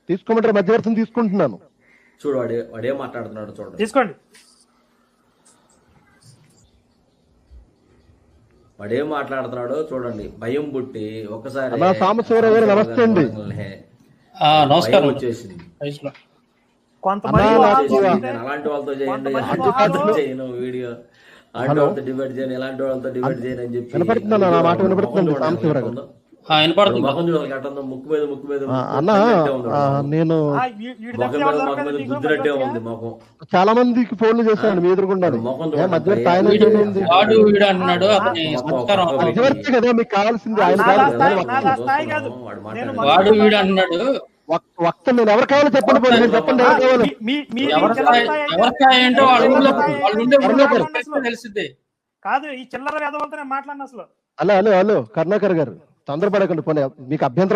తీసుకోమంటారా? మధ్యవర్తిని తీసుకుంటున్నాను. చూడు వాడే మాట్లాడుతున్నాడు, చూడండి. తీసుకోండి. వాడేం మాట్లాడుతున్నాడో చూడండి. భయం పుట్టి ఒకసారి సాంబశివరావు గారు నమస్తే అండి. నమస్కారం వచ్చేసింది. కొంతమంది అలాంటి వాళ్ళతో చేయండి, చేయను వీడియో, అలాంటి వాళ్ళతో డిబేట్ చేయను, ఇలాంటి వాళ్ళతో డిబేట్ చేయను అని చెప్పి ముఖం చూడాలి కట్టందో ముక్కు మీద నేను గుద్దినట్టే ఉంది ముఖం. చాలా మందికి ఫోన్లు చేశాను మీ ఎదురుకుండా. మధ్యవర్తి కదా మీకు కావాల్సింది, ఆయన వాడు వీడు అంటున్నాడు. వక్త నేను ఎవరు కావాలో చెప్పండి, చెప్పండి ఎవరు కావాలి. తెలిసింది కాదు, ఈ చిల్లర వేదవంతో మాట్లాడిన అసలు. హలో కరుణాకర్ గారు, తొందరపడకండి. పోనీ మీకు అభ్యంతరం